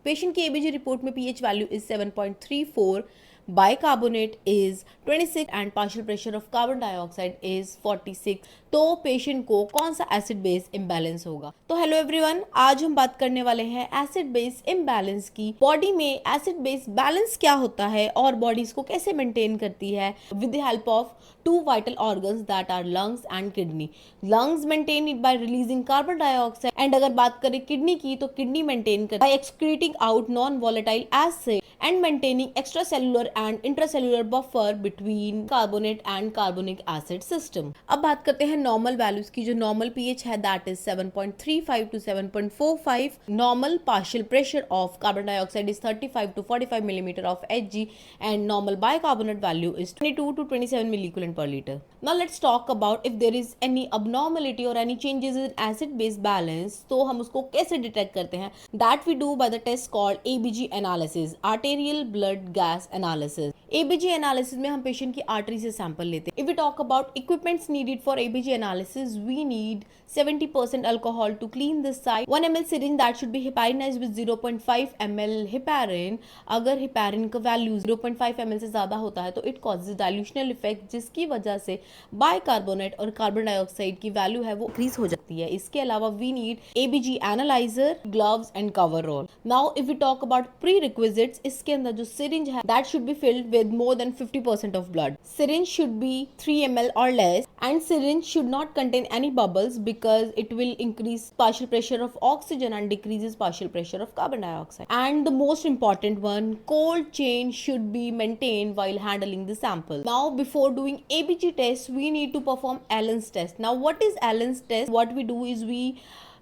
Patient की ABG report में pH value is 7.34, bicarbonate is 26 and partial pressure of carbon dioxide is 46। तो patient को कौन सा एसिड बेस इम्बैलेंस होगा? तो हेलो एवरीवन, आज हम बात करने वाले हैं एसिड बेस इम्बैलेंस की। बॉडी में एसिड बेस बैलेंस क्या होता है और बॉडी इसको कैसे मेंटेन करती है with the help of two vital organs that are lungs and kidney. Lungs maintain it by releasing carbon dioxide, and अगर बात करें किडनी की तो किडनी मेंटेन कर by excreting out non volatile acid and maintaining extracellular and intracellular buffer between carbonate and carbonic acid system। अब बात करते हैं नॉर्मल वैल्यूज की। जो नॉर्मल पीएच है that is 7.35 to 7.45। Normal partial pressure of carbon dioxide is 35 to 45 millimeter of Hg and normal bicarbonate value is 22 to 27 milliequivalent per liter। Now let's talk about if there is any abnormality or any changes in acid base balance, तो हम उसको कैसे detect करते हैं? That we do by the test called ABG analysis, arterial blood gas analysis। ABG analysis में हम patient की artery से सैंपल लेते हैं। If we talk about equipments needed for ABG analysis, we need 70% alcohol to clean the site, 1 ml syringe that should be heparinized with 0.5 ml heparin। अगर heparin का value 0.5 ml से ज्यादा होता है तो it causes dilutional effect, जिसकी वजह से बाइकार्बोनेट और कार्बन डाइऑक्साइड की वैल्यू है वो इंक्रीज हो जाती है। इसके अलावा we need ABG analyzer, gloves and cover roll। Now if we talk about prerequisites, इसके अंदर जो syringe है that should be filled with more than 50% of blood। Syringe should be 3 ml or less, and syringe should not contain any bubbles because it will increase partial pressure of oxygen and decreases partial pressure of carbon dioxide। And the most important one, cold chain should be maintained while handling the sample। Now before doing ABG test, we need to perform Allen's test। Now what is Allen's test? What we do is we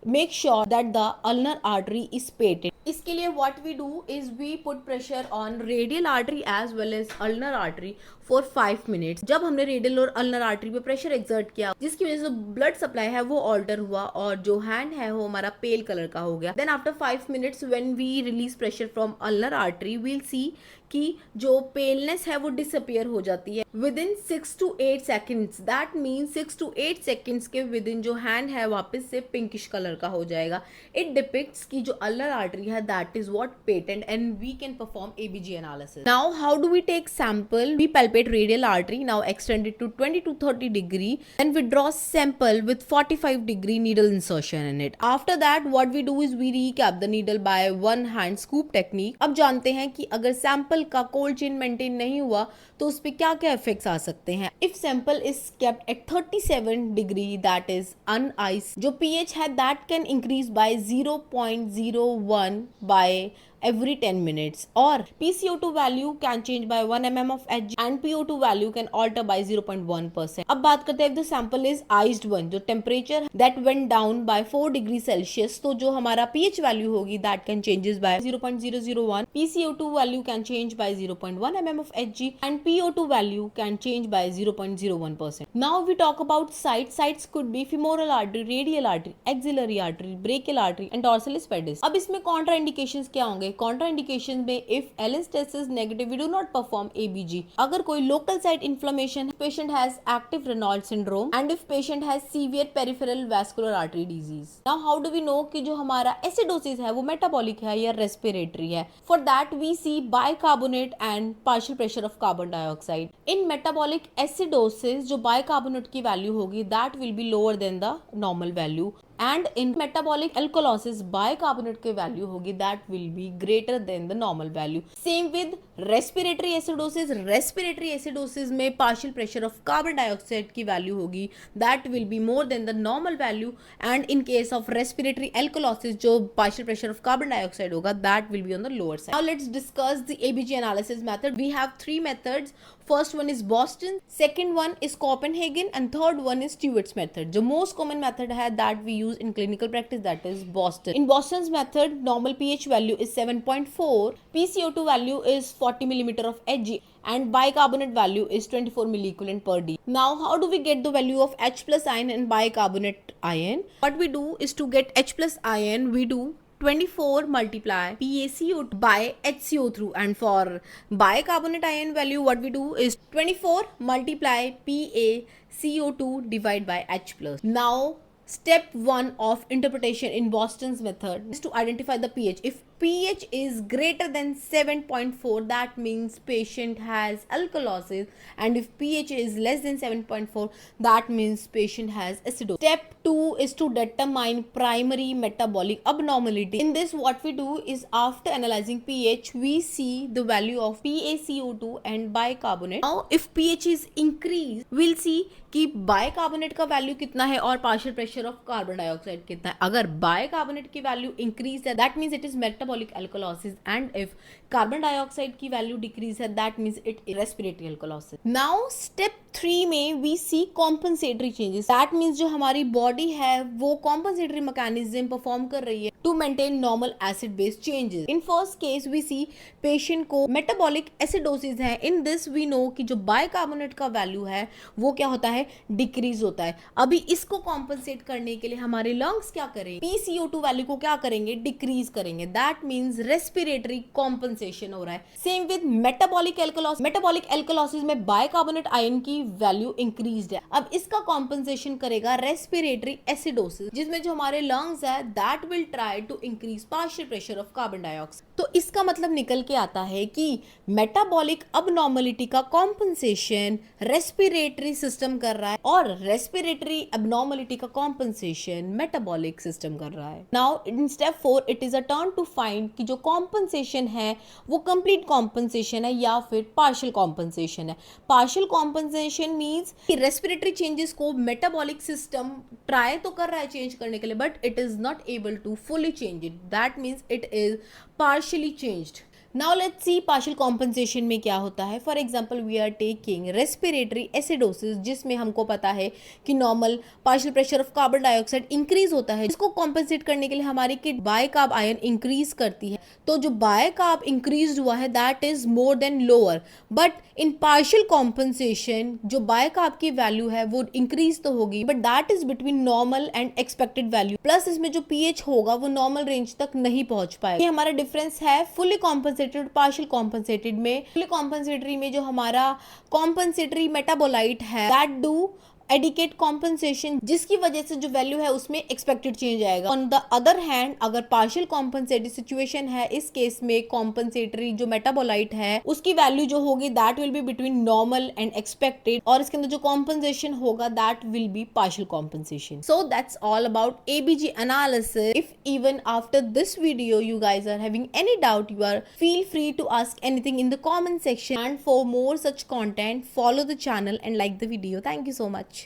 make sure that the ulnar artery is patent। इसके लिए what we do is we put pressure on radial artery as well as ulnar artery for 5 minutes। जब हमने radial और ulnar artery पे pressure exert किया, जिसकी वजह से ब्लड सप्लाई है वो ऑल्टर हुआ और जो हैंड है वो हमारा पेल कलर का हो गया। Then after 5 minutes when we release pressure from ulnar artery, we'll see कि जो पेलनेस है वो डिसअपियर हो जाती है within 6 to 8 seconds. That means 6 to 8 seconds के विद इन जो हैंड है वापस से पिंकिश कलर का हो जाएगा। इट डिपिक्ट्स की जो अल्नर आर्टरी है that is what patent and we can perform ABG analysis. Now how do we take sample? We palpate radial artery, now extend it to 20 to 30 degree, then we draw sample with 45 degree needle insertion in it। After that what we do is we recap the needle by one hand scoop technique। अब जानते हैं कि अगर sample का cold chain maintain नहीं हुआ तो उस पर क्या क्या इफेक्ट्स आ सकते हैं। If sample is kept at 37 degree that is on ice, जो पीएच है that can increase by 0.01 by every 10 minutes, or PCO2 value can change by 1 mm of Hg and PO2 value can alter by 0.1%। अब बात करते हैं if the sample is iced one, जो temperature that went down by 4 degree Celsius, तो जो हमारा pH value होगी that can changes by 0.001, PCO2 value can change by 0.1 mm of Hg and PO2 value can change by 0.01%। Now we talk about sites। Sites could be femoral artery, radial artery, axillary artery, brachial artery and dorsalis pedis। अब इसमें contraindications क्या होंगे? Contraindication में if Allen's test is negative we do not perform ABG. अगर कोई local site inflammation, patient has active Raynaud syndrome and if patient has severe peripheral vascular artery disease. Now how do we know कि जो हमारा acidosis है वो metabolic है या respiratory है? For that we see bicarbonate and partial pressure of carbon dioxide. In metabolic acidosis जो bicarbonate की वैल्यू होगी that will be lower than the normal value, and in metabolic alkalosis bicarbonate की value होगी that will be greater than the normal value. Same with respiratory acidosis. Respiratory acidosis में partial pressure of carbon dioxide की value होगी that will be more than the normal value, and in case of respiratory alkalosis जो partial pressure of carbon dioxide होगा that will be on the lower side. Now let's discuss the ABG analysis method. We have 3 methods. First one is Boston, second one is Copenhagen and third one is Stewart's method। जो most common method है that we use in clinical practice that is Boston। In Boston's method normal pH value is 7.4, PCO2 value is 40 millimeter of Hg and bicarbonate value is 24 milliequivalent per d। Now how do we get the value of H plus ion and bicarbonate ion? What we do is to get H plus ion we do 24 multiply PaCO2 by HCO through, and for bicarbonate ion value what we do is 24 multiply PaCO2 divide by H plus। Now step 1 of interpretation in Boston's method is to identify the pH. If pH is greater than 7.4, that means patient has alkalosis, and if pH is less than 7.4, that means patient has acidosis. Step 2 is to determine primary metabolic abnormality. In this, what we do is, after analyzing pH, we see the value of PaCO2 and bicarbonate. Now if pH is increased, we'll see कि bicarbonate का value कितना है और partial pressure of carbon dioxide कितना है. अगर bicarbonate की value increase है, that means it is metabolic alkalosis, and if carbon dioxide की वैल्यू डिक्रीज है, that means it is respiratory alkalosis. Now step 3 में we see compensatory changes. That means जो हमारी बॉडी है वो कॉम्पनसेटरी मैकेनिज्म परफॉर्म कर रही है to maintain normal acid base changes. In first case we see patient को मेटाबॉलिक एसिडोसिस है. इन दिस वी नो कि जो बाइकार्बोनेट का वैल्यू है वो क्या होता है, डिक्रीज होता है. अभी इसको कॉम्पनसेट करने के लिए हमारे लंग्स क्या करें, PCO2 वैल्यू को क्या करेंगे, डिक्रीज करेंगे. दैट मींस रेस्पिरेटरी कॉम्पनसेशन हो रहा है. Same with metabolic alkalosis. Metabolic alkalosis में बाइकार्बोनेट आयन की वैल्यू इंक्रीज्ड है. अब इसका कॉम्पनसेशन करेगा रेस्पिरेटरी एसिडोसिस, जिसमें जो हमारे लंग्स है that will try to increase partial pressure of carbon dioxide. तो इसका मतलब निकल के आता है कि मेटाबॉलिक अबनॉर्मलिटी का कॉम्पनसेशन रेस्पिरेटरी सिस्टम कर रहा है और रेस्पिरेटरी एबनॉर्मलिटी का कॉम्पनसेशन मेटाबॉलिक सिस्टम कर रहा है. Now in step 4 it is a turn to find कि जो कॉम्पनसेशन है वो कंप्लीट कॉम्पनसेशन है या फिर पार्शियल कॉम्पनसेशन है. पार्शियल कॉम्पनसेशन मींस कि रेस्पिरेटरी चेंजेस को मेटाबॉलिक सिस्टम ट्राई तो कर रहा है चेंज करने के लिए, but it is not able to fully change it. That means it is partially changed. Now let's see partial compensation में क्या होता है. For example we are taking respiratory acidosis, जिसमें हमको पता है कि normal partial pressure of carbon dioxide increase होता है. इसको कॉम्पेंसेट करने के लिए हमारी किट बाइकार्ब आयन इंक्रीज करती है. तो जो बाइकार्ब इंक्रीज हुआ है that is more than lower, but in partial compensation जो बाइकार्ब की वैल्यू है वो इंक्रीज तो होगी, but that is between normal and expected value. Plus इसमें जो पीएच होगा वो नॉर्मल रेंज तक नहीं पहुंच पाएगा. ये हमारा डिफरेंस है फुली कॉम्पेंसेटेड पार्शियल कॉम्पेंसेटेड में. फुली कॉम्पेंसेटरी में जो हमारा कॉम्पेंसेटरी मेटाबोलाइट है दैट डू एडिकेट कॉम्पनसेशन, जिसकी वजह से जो वैल्यू है उसमें एक्सपेक्टेड चेंज आएगा. ऑन द अदर हैंड अगर पार्शियल कॉम्पनसेटरी सिचुएशन है, इस केस में कॉम्पनसेटरी जो मेटाबोलाइट है उसकी वैल्यू जो होगी that will be between normal and expected, और इसके अंदर जो कॉम्पनसेशन होगा that will B partial compensation. So that's all about ABG analysis. If even after this video you guys are having any doubt, you are feel free to ask anything in the comment section, and for more such content follow the channel and like the video. Thank you so much.